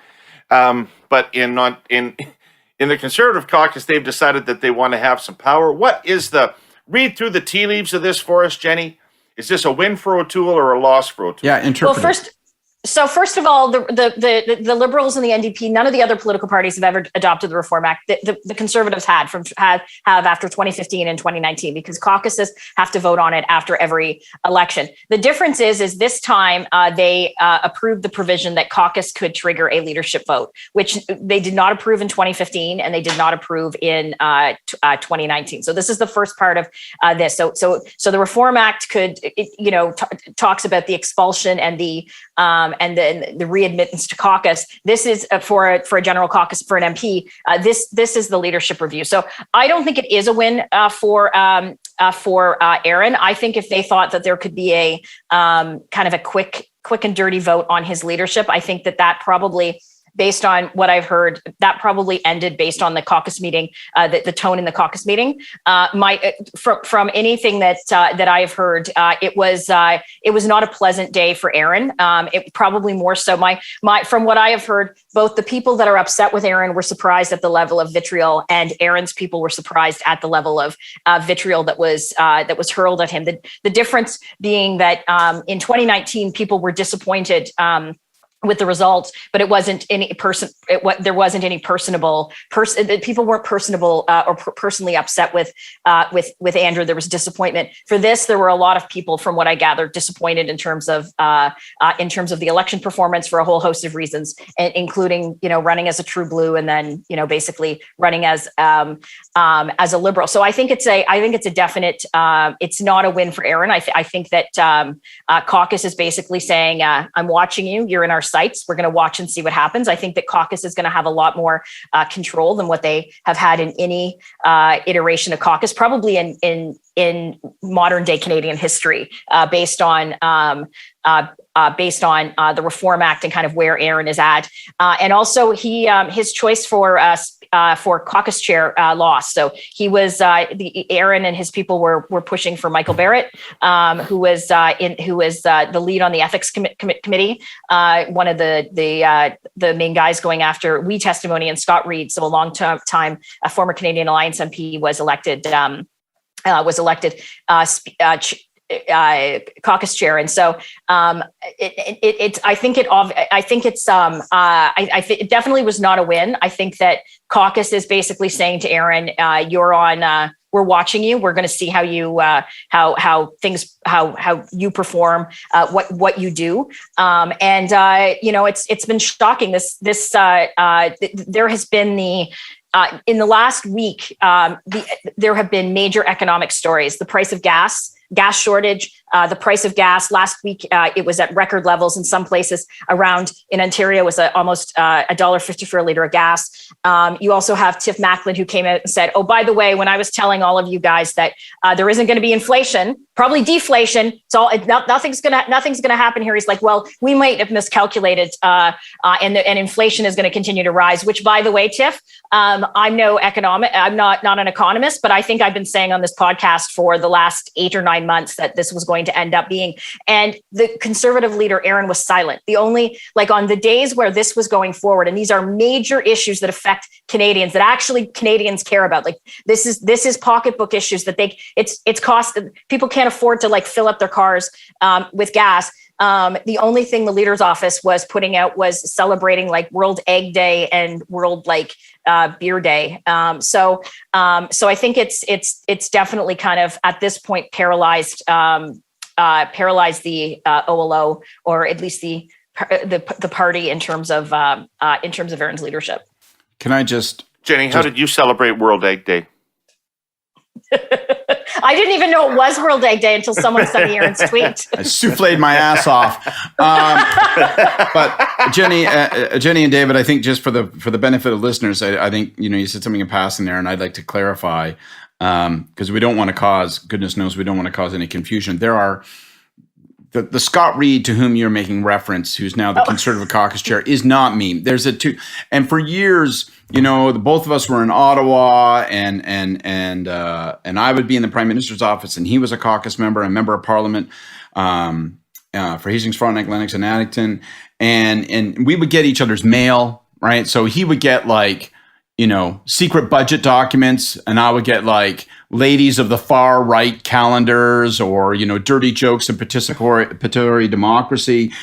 But in the Conservative caucus, they've decided that they want to have some power. What is read through the tea leaves of this for us, Jenny? Is this a win for O'Toole or a loss for O'Toole? Yeah, interpret. Well, first of all, the Liberals and the NDP, none of the other political parties have ever adopted the Reform Act. The Conservatives have after 2015 and 2019, because caucuses have to vote on it after every election. The difference is this time they approved the provision that caucus could trigger a leadership vote, which they did not approve in 2015 and they did not approve in 2019. So this is the first part of this. So the Reform Act could, talks about the expulsion and the readmittance to caucus. This is for a general caucus for an MP. This is the leadership review. So I don't think it is a win for Aaron. I think if they thought that there could be a kind of a quick and dirty vote on his leadership, I think that probably, based on what I've heard, that probably ended based on the caucus meeting, the tone in the caucus meeting. From anything that I have heard, it was not a pleasant day for Aaron. It probably more so from what I have heard, both the people that are upset with Aaron were surprised at the level of vitriol, and Aaron's people were surprised at the level of vitriol that was hurled at him. The difference being that in 2019, people were disappointed with the results, but it wasn't any person. There wasn't any personable person. People weren't personable or personally upset with Andrew. There was disappointment. For this, there were a lot of people, from what I gathered, disappointed in terms of the election performance for a whole host of reasons, including running as a true blue and then basically running as a Liberal. So I think it's a definite. It's not a win for Aaron. I think that caucus is basically saying, I'm watching you. You're in our sites. We're going to watch and see what happens. I think that caucus is going to have a lot more control than what they have had in any iteration of caucus, probably in modern day Canadian history, based on the Reform Act and kind of where Aaron is at, and also his choice for caucus chair lost. So he was Aaron and his people were pushing for Michael Barrett, who was the lead on the ethics committee, one of the main guys going after testimony, and Scott Reid, so a long time a former Canadian Alliance MP, was elected caucus chair, and so it definitely was not a win. I think that caucus is basically saying to Aaron, "You're on. We're watching you. We're going to see how you how you perform, what you do." It's been shocking. There has been in the last week, there have been major economic stories. The price of gas shortage, the price of gas last week, it was at record levels in some places. Around in Ontario was almost $1.50 for a liter of gas. You also have Tiff Macklin, who came out and said, "Oh, by the way, when I was telling all of you guys that there isn't going to be inflation, probably deflation, so nothing's going to happen here." He's like, "Well, we might have miscalculated, and inflation is going to continue to rise." Which, by the way, Tiff, I'm not an economist, but I think I've been saying on this podcast for the last 8 or 9 months that this was going to end up being. And the Conservative leader, Aaron, was silent. The only, on the days where this was going forward, and these are major issues that affect Canadians, that actually Canadians care about. This is pocketbook issues that it's cost. People can't afford to fill up their cars with gas. The only thing the leader's office was putting out was celebrating World Egg Day and World Beer Day. So I think it's definitely kind of at this point paralyzed the OLO, or at least the party in terms of Aaron's leadership. Can I Jenny, how did you celebrate World Egg Day? I didn't even know it was World Egg Day until someone sent me Aaron's tweet. I souffled my ass off. But Jenny and David, I think just for the benefit of listeners, I think you said something in passing there, and I'd like to clarify, because we don't want to cause, goodness knows, we don't want to cause any confusion. There are the Scott Reid to whom you're making reference, who's now the Conservative caucus chair, is not me. There's and for years, the both of us were in Ottawa, and I would be in the Prime Minister's office, and he was a caucus member, a member of Parliament. for Hastings, Frontenac, Lennox, and Addington, and we would get each other's mail, right? So he would get like, secret budget documents, and I would get like ladies of the far right calendars, or dirty jokes and participatory democracy.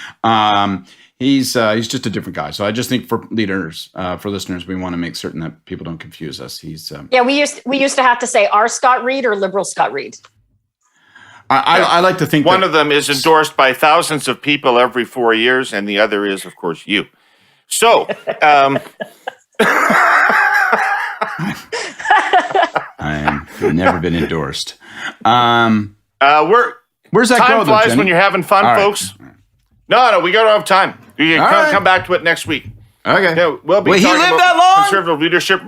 He's just a different guy. So I just think for listeners, we want to make certain that people don't confuse us. He's we used to have to say, our Scott Reid or liberal Scott Reid. I like to think one of them is endorsed by thousands of people every 4 years, and the other is, of course, you. So, I've never been endorsed. Where's that time go, flies Jenny? when you're having fun, All right. folks. No, we gotta have time. We can come back to it next week. Okay. Yeah, we'll be Will he talking live about that long? conservative leadership.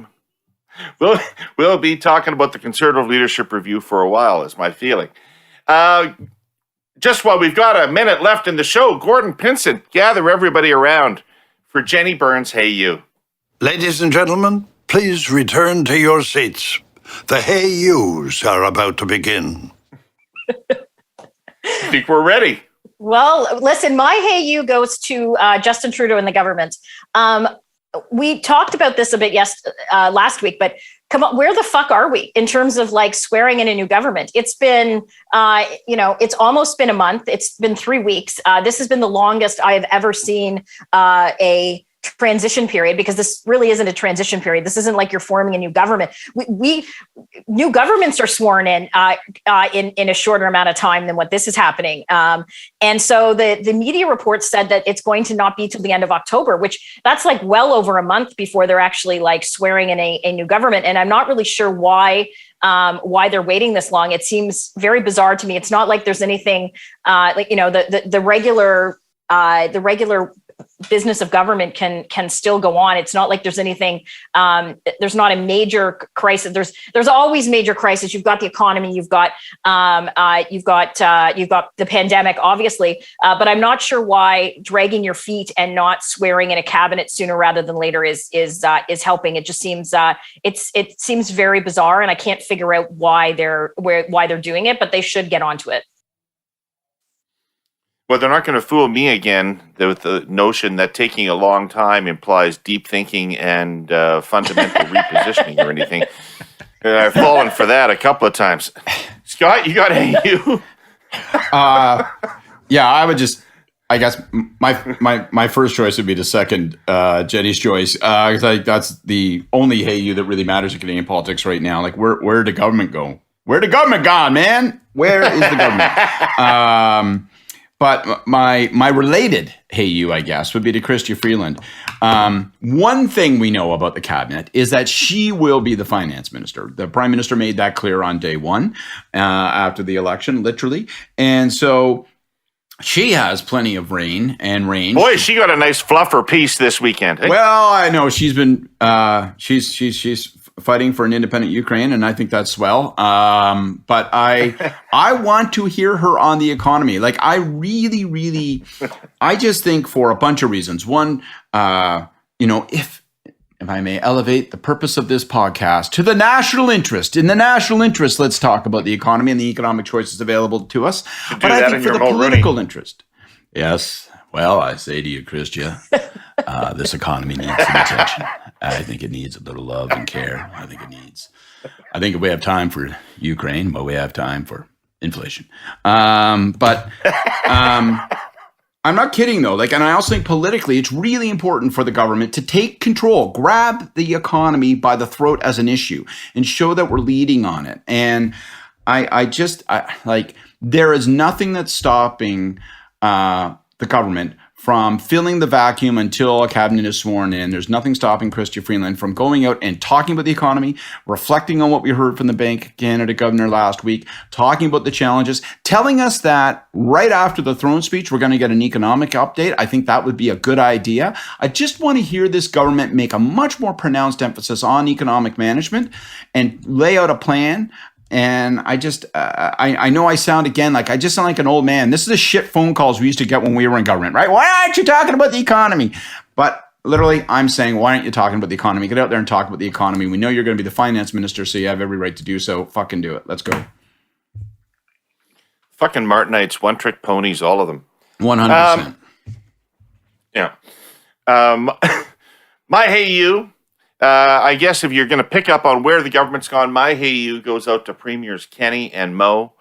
We'll be talking about the conservative leadership review for a while, is my feeling. Just while we've got a minute left in the show, Gordon Pinson, gather everybody around for Jenni Byrne's Hey You. Ladies and gentlemen, please return to your seats. The Hey Yous are about to begin. I think we're ready. Well, listen, my hey you goes to Justin Trudeau and the government. We talked about this a bit last week, but come on, where the fuck are we in terms of like swearing in a new government? It's been, it's almost been a month. It's been 3 weeks. This has been the longest I have ever seen a transition period, because this really isn't a transition period. This isn't like you're forming a new government. We new governments are sworn in a shorter amount of time than what this is happening. And so the media reports said that it's going to not be till the end of October, which that's like well over a month before they're actually like swearing in a new government. And I'm not really sure why they're waiting this long. It seems very bizarre to me. It's not like there's anything the regular business of government can still go on. It's not like there's anything. There's not a major crisis. There's always major crises. You've got the economy. You've got the pandemic, obviously. But I'm not sure why dragging your feet and not swearing in a cabinet sooner rather than later is helping. It just seems it seems very bizarre, and I can't figure out why they're doing it. But they should get onto it. Well, they're not going to fool me again with the notion that taking a long time implies deep thinking and fundamental repositioning or anything. I've fallen for that a couple of times. Scott, you got a you? Yeah, I would just, I guess my first choice would be to second Jenny's choice, because I think that's the only hey you that really matters in Canadian politics right now. Like, where did government go? Where the government gone, man? Where is the government? But my related hey you, I guess, would be to Chrystia Freeland. One thing we know about the cabinet is that she will be the finance minister. The prime minister made that clear on day one after the election, literally. And so she has plenty of reign and range. Boy, she got a nice fluffer piece this weekend. Eh? Well, I know she's been she's fighting for an independent Ukraine, and I think that's swell. But I want to hear her on the economy. Like, I really, I just think for a bunch of reasons. One, if I may elevate the purpose of this podcast to the national interest. In the national interest, let's talk about the economy and the economic choices available to us. But I think for the political interest. Yes. Well, I say to you, Chrystia, this economy needs some attention. I think it needs a little love and care. I think if we have time for Ukraine, well, we have time for inflation. But I'm not kidding, though. Like, and I also think politically, it's really important for the government to take control, grab the economy by the throat as an issue, and show that we're leading on it. And I there is nothing that's stopping the government from filling the vacuum until a cabinet is sworn in. There's nothing stopping Chrystia Freeland from going out and talking about the economy, reflecting on what we heard from the Bank of Canada governor last week, talking about the challenges, telling us that right after the throne speech, we're going to get an economic update. I think that would be a good idea. I just want to hear this government make a much more pronounced emphasis on economic management and lay out a plan. And I just, I know I sound again like I just sound like an old man. This is the shit phone calls we used to get when we were in government, right? Why aren't you talking about the economy? But literally, I'm saying, why aren't you talking about the economy? Get out there and talk about the economy. We know you're going to be the finance minister, so you have every right to do so. Fucking do it. Let's go. Fucking Martinites, one-trick ponies, all of them. 100%. Yeah. My hey you, I guess if you're going to pick up on where the government's gone, my hey you goes out to Premiers Kenny and Mo.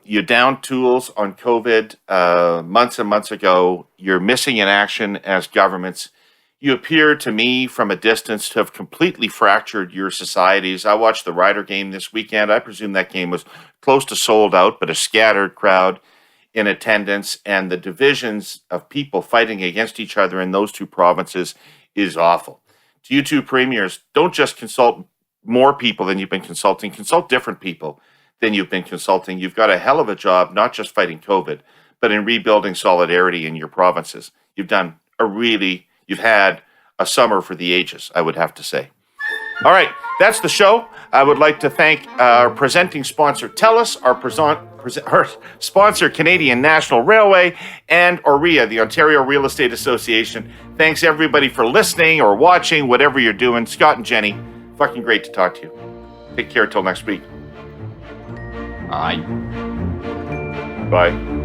You downed tools on COVID months and months ago. You're missing in action as governments. You appear to me from a distance to have completely fractured your societies. I watched the Ryder game this weekend. I presume that game was close to sold out, but a scattered crowd in attendance, and the divisions of people fighting against each other in those two provinces is awful. To you two premiers, don't just consult more people than you've been consulting, consult different people than you've been consulting. You've got a hell of a job, not just fighting COVID, but in rebuilding solidarity in your provinces. You've had a summer for the ages, I would have to say. All right, that's the show. I would like to thank our presenting sponsor, Telus, our sponsor, Canadian National Railway, and OREA, the Ontario Real Estate Association. Thanks, everybody, for listening or watching, whatever you're doing. Scott and Jenny, fucking great to talk to you. Take care till next week. Bye. Bye.